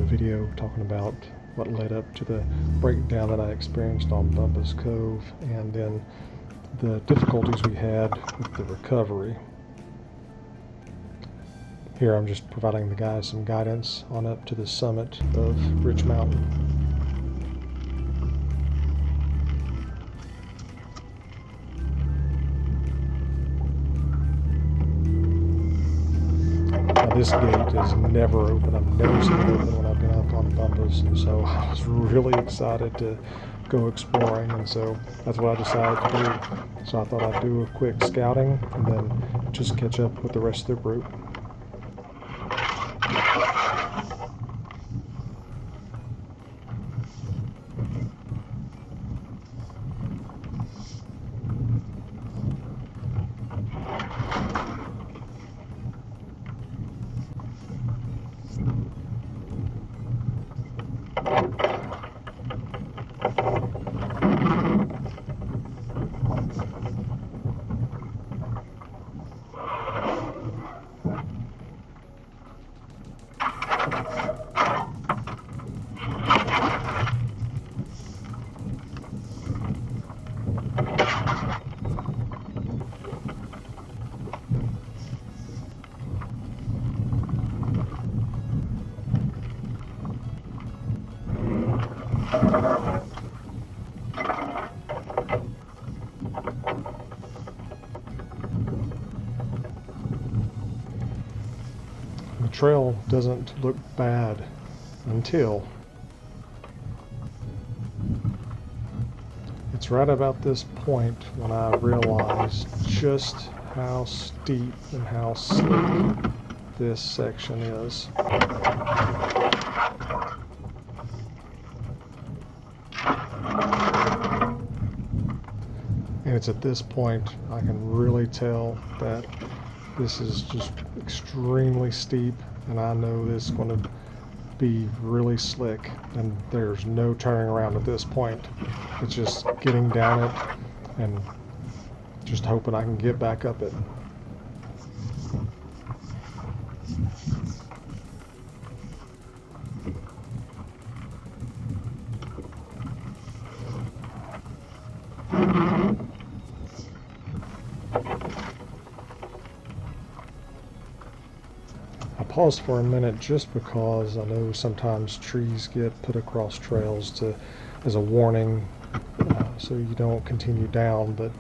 video talking about what led up to the breakdown that I experienced on Bumpus Cove, and then the difficulties we had with the recovery. Here I'm just providing the guys some guidance on up to the summit of Rich Mountain. Now this gate is never open. I've never seen it open when I've been up on Bumpus, and so I was really excited to go exploring, and so that's what I decided to do. So I thought I'd do a quick scouting and then just catch up with the rest of the group. The trail doesn't look bad until it's right about this point when I realize just how steep and how slick this section is. And it's at this point I can really tell that this is just extremely steep, and I know this is going to be really slick, and there's no turning around at this point. It's just getting down it and just hoping I can get back up it. I paused for a minute just because I know sometimes trees get put across trails as a warning, so you don't continue down, but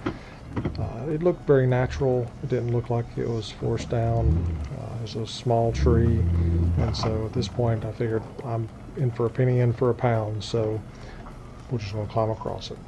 it looked very natural. It didn't look like it was forced down. It was a small tree, and so at this point I figured I'm in for a penny, in for a pound, so we're just going to climb across it.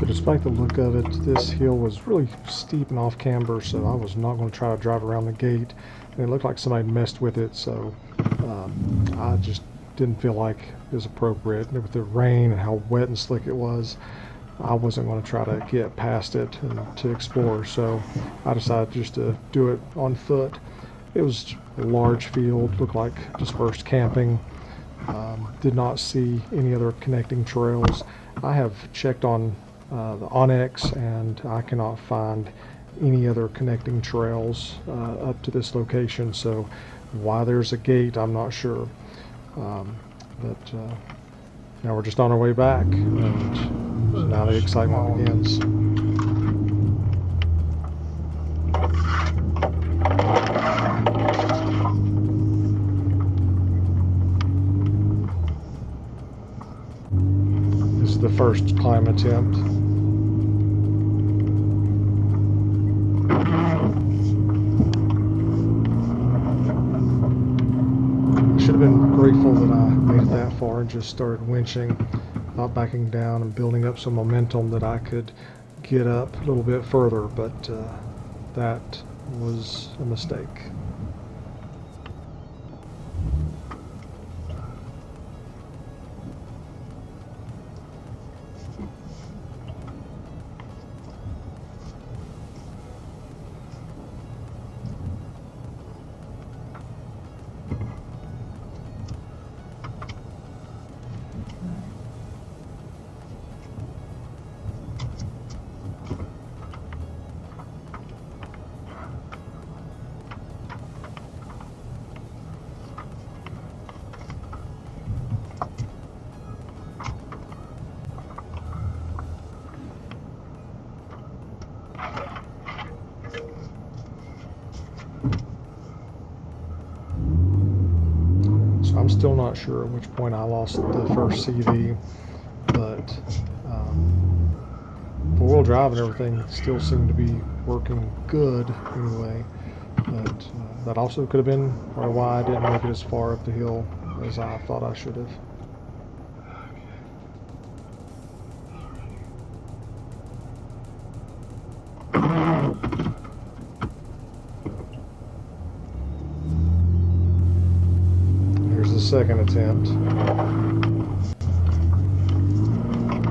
So despite the look of it, this hill was really steep and off camber, so I was not going to try to drive around the gate. And it looked like somebody messed with it, so I just didn't feel like it was appropriate. And with the rain and how wet and slick it was, I wasn't going to try to get past it and to explore, so I decided just to do it on foot. It was a large field, looked like dispersed camping. Did not see any other connecting trails. I have checked on the Onyx, and I cannot find any other connecting trails up to this location, so why there's a gate, I'm not sure. But now we're just on our way back, and now the excitement begins. This is the first climb attempt. I should have been grateful that I made it that far and just started winching, not backing down and building up some momentum that I could get up a little bit further, but that was a mistake. I'm still not sure at which point I lost the first CV, but four-wheel drive and everything still seemed to be working good anyway. But that also could have been part of why I didn't make it as far up the hill as I thought I should have. Second attempt.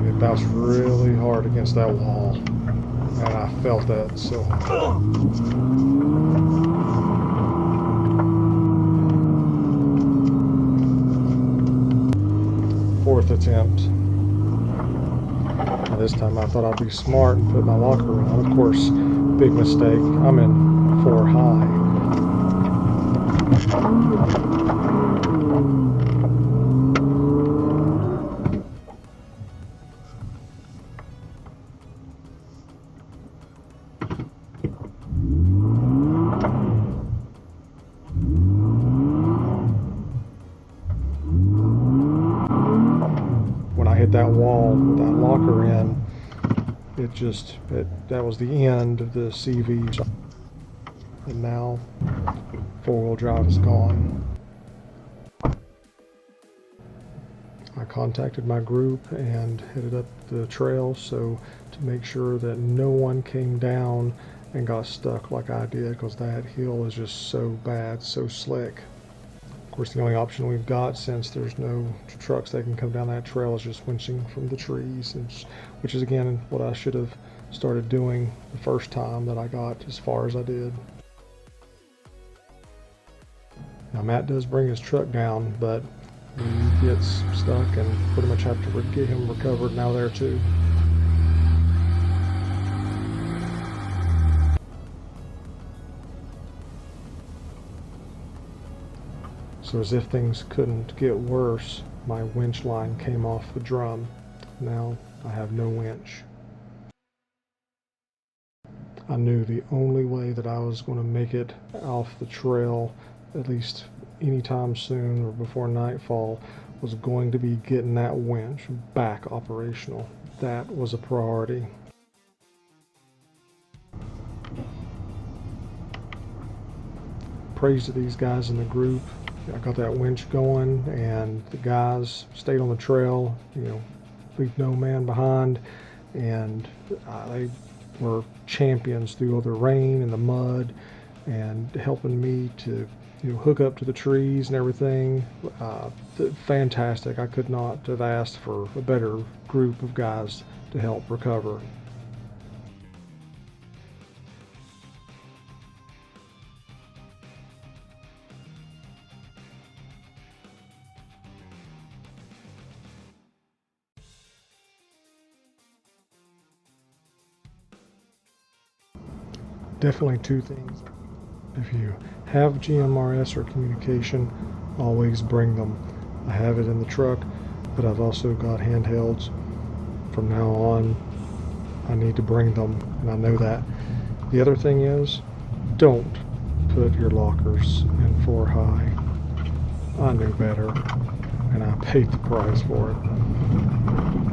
It bounced really hard against that wall, and I felt that so hard. Fourth attempt. Now this time I thought I'd be smart and put my locker on. Of course, big mistake. I'm in 4 high. When I hit that wall with that locker in, that was the end of the CV. And now 4-wheel drive is gone. I contacted my group and headed up the trail so to make sure that no one came down and got stuck like I did, because that hill is just so bad, so slick. Of course, the only option we've got, since there's no trucks that can come down that trail, is just winching from the trees, which is again what I should have started doing the first time that I got as far as I did. Now Matt does bring his truck down, but he gets stuck and pretty much have to get him recovered now there too. So as if things couldn't get worse, my winch line came off the drum. Now I have no winch. I knew the only way that I was going to make it off the trail, at least anytime soon or before nightfall, was going to be getting that winch back operational. That was a priority. Praise to these guys in the group. I got that winch going, and the guys stayed on the trail, leave no man behind, and they were champions through all the rain and the mud, and helping me to hook up to the trees and everything. Fantastic. I could not have asked for a better group of guys to help recover. Definitely two things. If you have GMRS or communication, always bring them. I have it in the truck, but I've also got handhelds. From now on, I need to bring them, and I know that. The other thing is, don't put your lockers in 4 high. I knew better, and I paid the price for it.